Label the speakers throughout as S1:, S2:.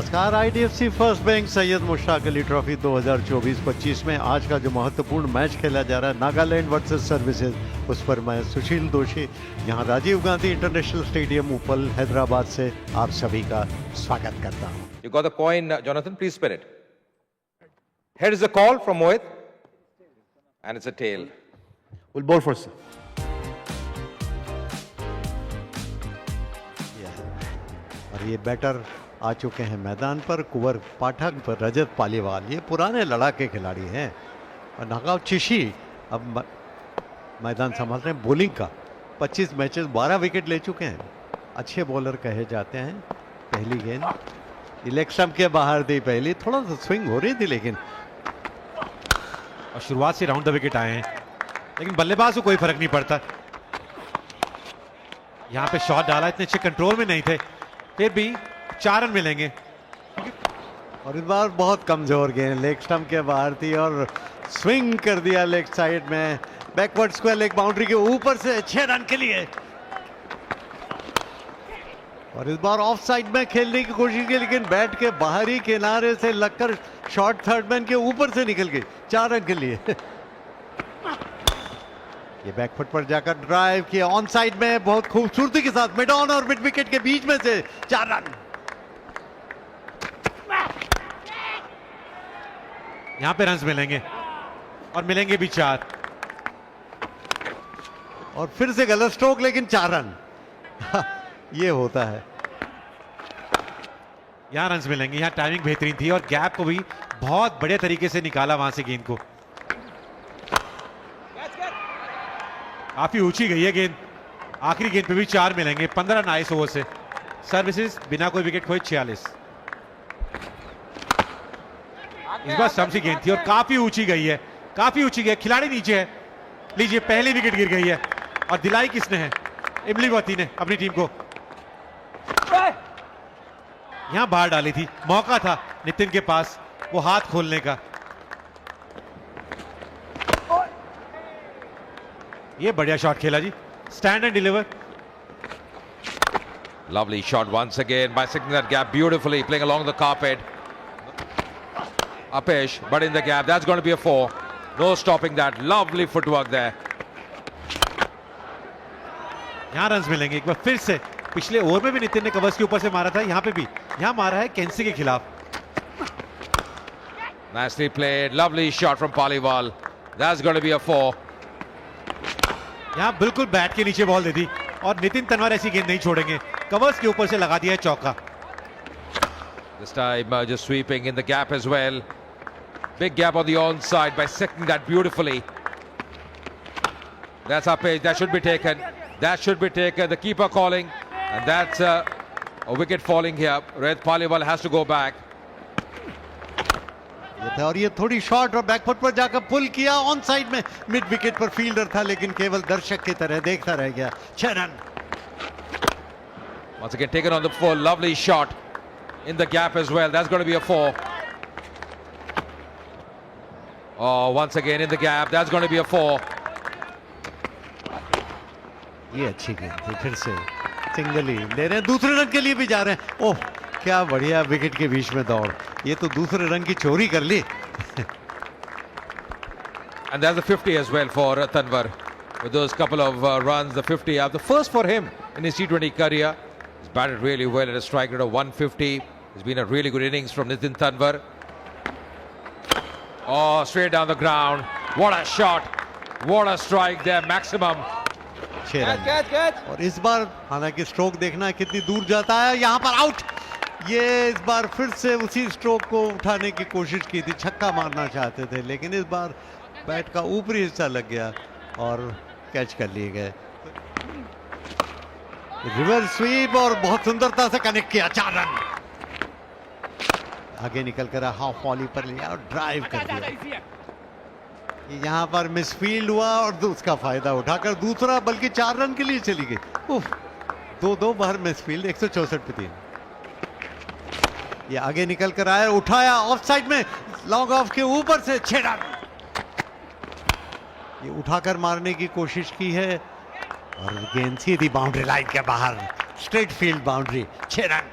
S1: नमस्कार। IDFC first bank Syed Mushtaq Ali trophy 2024-25 में आज का जो महत्वपूर्ण मैच खेला जा रहा है नागालैंड वर्सेस सर्विसेज, उस पर मैं सुशील दोषी यहाँ राजीव गांधी इंटरनेशनल स्टेडियम उपल हैदराबाद से आप सभी का स्वागत करता हूँ।
S2: You got the coin, Jonathan. Please spin it. Head is a call from Mohit, and it's a tail.
S3: We'll bowl first.
S1: और ये बैटर आ चुके हैं मैदान पर, कुंवर पाठक पर रजत पालीवाल, ये पुराने लड़ाके खिलाड़ी हैं। और नागाव चिशी अब मैदान संभाल रहे हैं बॉलिंग का। 25 मैचेस 12 विकेट ले चुके हैं, अच्छे बॉलर कहे जाते हैं। पहली गेंद इलेक्शन के बाहर दी, पहली थोड़ा सा स्विंग हो रही थी लेकिन
S3: और शुरुआत से राउंड द विकेट आए हैं, लेकिन बल्लेबाज को कोई फर्क नहीं पड़ता। यहां पे शॉट डाला, इतने अच्छे कंट्रोल में नहीं थे, फिर भी 4 रन मिलेंगे।
S1: और इस बार बहुत कमजोर गेंद लेग स्टंप के बाहर थी और स्विंग कर दिया लेग साइड में, बैकवर्ड स्क्वायर लेग बाउंड्री के ऊपर से 6 रन के लिए। और इस बार ऑफ साइड में खेलने की कोशिश की लेकिन बैट के बाहरी किनारे से लगकर शॉट थर्ड मैन के ऊपर से निकल गई, 4 रन के लिए। ये बैकफुट पर जाकर ड्राइव किया ऑन साइड में बहुत खूबसूरती के साथ, मिड ऑन और मिड विकेट के बीच में से 4 रन।
S3: यहां पे रन्स मिलेंगे और मिलेंगे भी 4।
S1: और फिर से गलत स्ट्रोक लेकिन 4 रन। ये होता है।
S3: यहां रन्स मिलेंगे, यहां टाइमिंग बेहतरीन थी और गैप को भी बहुत बढ़िया तरीके से निकाला वहां से गेंद को। काफी ऊंची गई है गेंद, आखिरी गेंद पे भी 4 मिलेंगे। 15 रन आए 100 ओवर से। सर्विसेज बिना कोई विकेट खोए 46। इस बार स्टंप सी गेंद थी और काफी ऊंची गई है, काफी ऊंची गई है, खिलाड़ी नीचे है। लीजिए पहली विकेट गिर गई है और दिलाई किसने है? इमलीवती ने अपनी टीम को। यहां बाहर डाली थी, मौका था नितिन के पास वो हाथ खोलने का। ये बढ़िया शॉट खेला जी, stand and deliver.
S2: Lovely shot once again by sticking that gap beautifully, playing along the carpet. Apesh, but in the gap. That's going to be a 4. No stopping that. Lovely footwork there.
S3: यहां runs मिलेंगे एक बार फिर से। पिछले over में भी नितिन ने covers के ऊपर से मारा था, यहां पे भी। यहां मारा है केंसी के खिलाफ।
S2: Nicely played. Lovely shot from Paliwal. That's going to be a 4.
S3: यहां बिल्कुल बैट के नीचे बॉल दे दी और नितिन तनवर ऐसी गेंद नहीं छोड़ेंगे। कवर्स के ऊपर से लगा दिया है चौका।
S2: This time just sweeping in the gap as well. Big gap on the onside by seconding that beautifully. That's Apesh. That should be taken. That should be taken. The keeper calling, and that's a wicket falling here. Red Paliwal has to go back.
S1: और ये थोड़ी shot और back foot पर जाकर पुल किया on side में, mid wicket पर fielder था लेकिन केवल दर्शक की तरह देखता रह गया। 6 run.
S2: Once again taken on the full. Lovely shot in the gap as well. That's going to be a 4. Oh, once again in the gap. That's going to be a 4.
S1: ये अच्छी गेंद थी, फिर से सिंगल ही ले रहे हैं, दूसरे रन के लिए भी जा रहे हैं। ओह क्या बढ़िया विकेट के बीच में दौड़, ये तो दूसरे रन की चोरी कर ली।
S2: And there's a 50 as well for Tanwar. With those couple of runs, the 50 are the first for him in his T20 career. He's batted really well at a strike rate of 150. It's been a really good innings from Nitin Tanwar. Oh, straight down the ground. What a shot. What a strike there. Maximum.
S1: 6 run. और इस बार हालांकि stroke देखना है कितनी दूर जाता है। यहाँ पर आउट। ये इस बार फिर से उसी स्ट्रोक को उठाने की कोशिश की थी, छक्का मारना चाहते थे लेकिन इस बार बैट का ऊपरी हिस्सा लग गया और कैच कर लिए गए। रिवर्स स्वीप और बहुत सुंदरता से कनेक्ट किया, 4 रन। आगे निकल कर हाफ वॉली पर लिया और ड्राइव कर दिया। यहाँ पर मिसफील्ड हुआ और उसका फायदा उठाकर दूसरा, बल्कि 4 रन के लिए चली गई। 2 बार मिसफील्ड, 164 पे 3। ये आगे निकल कर आया, उठाया ऑफ साइड में, लॉन्ग ऑफ के ऊपर से 6 रन। ये उठाकर मारने की कोशिश की है और गेंद सीधी बाउंड्री लाइन के बाहर, स्ट्रेट फील्ड बाउंड्री, 6 रन।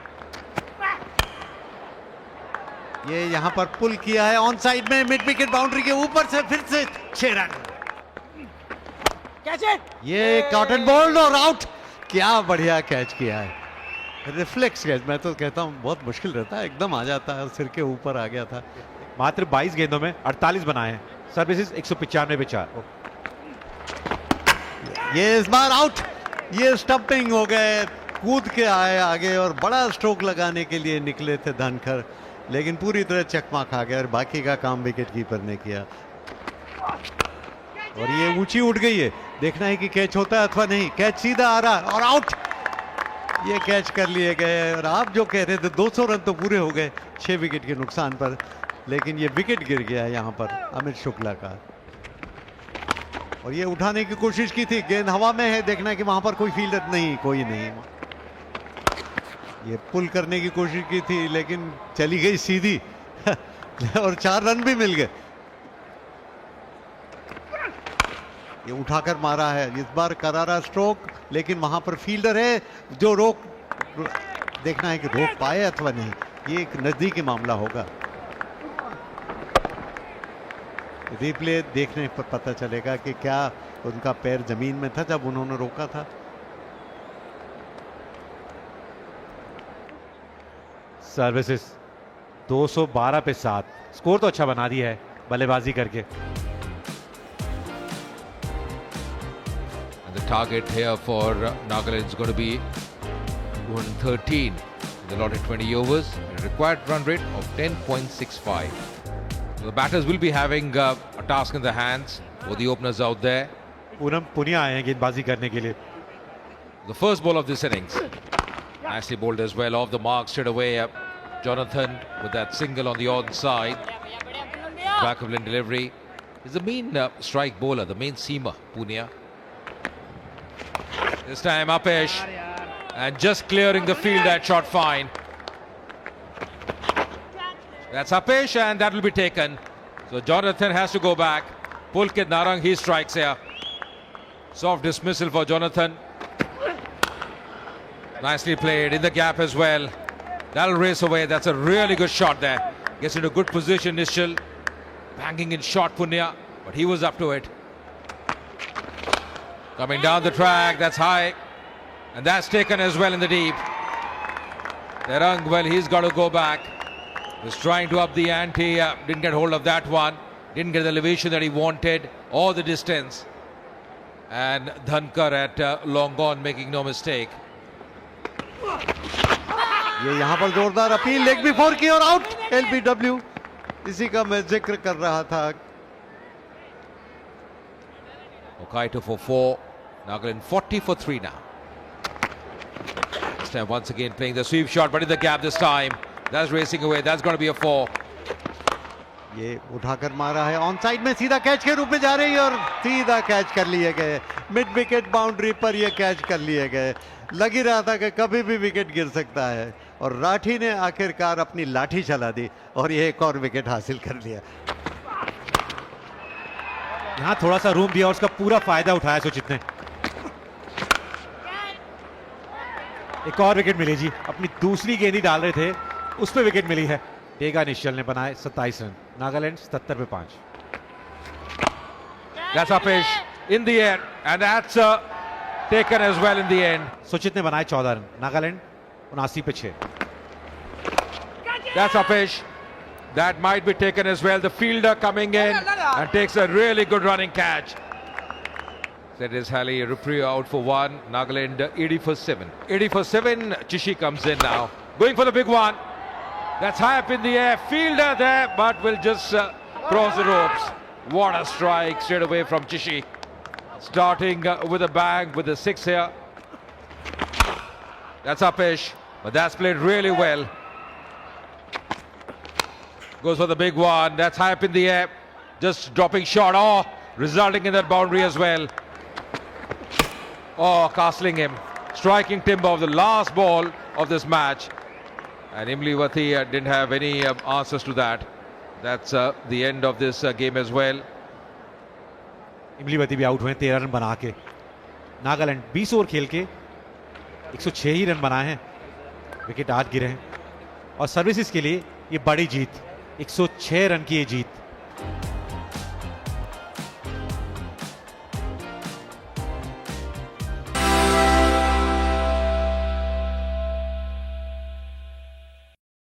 S1: ये यहां पर पुल किया है ऑन साइड में, मिड विकेट बाउंड्री के ऊपर से फिर से 6 रन। ये कॉटन बॉल और आउट। क्या बढ़िया कैच किया है, रिफ्लेक्स कैच। मैं तो कहता हूं बहुत मुश्किल रहता है, एकदम आ जाता है, सिर के ऊपर आ गया था।
S3: मात्र 22 गेंदों में 48 बनाए हैं, सर्विसेज 195 पे 4।
S1: ये इस बार आउट। ये स्टंपिंग हो गए, कूद के आए आगे और बड़ा स्ट्रोक लगाने के लिए निकले थे धनखर, लेकिन पूरी तरह चकमा खा गया और बाकी का काम विकेट कीपर ने किया। और ये ऊंची उठ गई है, देखना है कि कैच होता है अथवा नहीं। कैच सीधा आ रहा है और आउट। ये कैच कर लिए गए। और आप जो कह रहे थे 200 रन तो पूरे हो गए 6 विकेट के नुकसान पर, लेकिन ये विकेट गिर गया है यहां पर अमित शुक्ला का। और ये उठाने की कोशिश की थी, गेंद हवा में है, देखना है कि वहां पर कोई फील्डर नहीं, कोई नहीं। ये पुल करने की कोशिश की थी लेकिन चली गई सीधी और 4 रन भी मिल गए। ये उठाकर मारा है, इस बार करारा स्ट्रोक, लेकिन वहां पर फील्डर है जो देखना है कि रोक पाए अथवा नहीं। ये एक नजदीकी मामला होगा, रिप्ले देखने पर पता चलेगा कि क्या उनका पैर जमीन में था जब उन्होंने रोका था।
S3: सर्विसेज 212 पे 7, स्कोर तो अच्छा बना दिया है बल्लेबाजी करके।
S2: And the target here for Nagaland is going to be 213 in the allotted 20 overs. A required run rate of 10.65. The batters will be having a task in their hands for the openers out there.
S3: Poonam Punia आए हैं गेंदबाजी करने के लिए।
S2: The first ball of this innings. Nicely bowled as well, off the mark straight away. Jonathan with that single on the onside. Back of line delivery. He's the main strike bowler, the main seamer, Punia. This time Apesh, and just clearing the field, that shot fine. That's Apesh, and that will be taken. So Jonathan has to go back. Pulkit Narang, he strikes here. Soft dismissal for Jonathan. Nicely played in the gap as well. That'll race away. That's a really good shot there. Gets into good position, Nishal. Banging in shot, Punya, but he was up to it. Coming down the track, that's high. And that's taken as well in the deep. Terang, well, he's got to go back. Was trying to up the ante, didn't get hold of that one. Didn't get the elevation that he wanted or the distance. And Dhankar at long gone, making no mistake.
S1: ये यहां पर जोरदार appeal, leg before की और out. LBW, इसी का मैं जिक्र कर रहा था।
S2: Okaito for 4. Nagaland 40 for 3 now. This time once again playing the sweep shot, but in the gap this time. That's racing away. That's going to be a 4.
S1: ये उठाकर मारा है ऑन साइड में, सीधा कैच के रूप में जा रही है और सीधा कैच कर लिए गए। मिड विकेट बाउंड्री पर ये कैच कर लिए गए। लग ही रहा था कि कभी भी विकेट गिर सकता है और राठी ने आखिरकार अपनी लाठी चला दी और ये एक और विकेट हासिल कर लिया।
S3: यहां थोड़ा सा रूम दिया और उसका पूरा फायदा उठाया सुचित ने। एक और विकेट मिली जी, अपनी दूसरी गेंद ही डाल रहे थे, उस पर विकेट मिली है। टेगा निश्चल ने बनाए 27 रन, नागालैंड 77 पे 5।
S2: That's Apesh in the air, and that's taken as well in the end.
S3: सुचित ने बनाए 14 रन, नागालैंड 79 पे 6।
S2: That's Apesh. That might be taken as well. The fielder coming in and takes a really good running catch. That is Halley Rupri out for 1. Nagaland 80 for 7. 80 for 7. Chishi comes in now. Going for the big one. That's high up in the air. Fielder there, but will just cross the ropes. What a strike straight away from Chishi. Starting with a bang with the 6 here. That's Apesh, but that's played really well. Goes for the big one. That's high up in the air. Just dropping shot. Oh, resulting in that boundary as well. Oh, castling him. Striking timber of the last ball of this match. And Imliwati didn't have any answers to that. That's the end of this game as well.
S3: इमलीवती भी out हुए 13 run बना के। Nagaland 20 over खेल के 106 ही run बनाए हैं, wicket 8 गिरे हैं और सर्विसेज के लिए ये बड़ी जीत। 106 रन की ये जीत।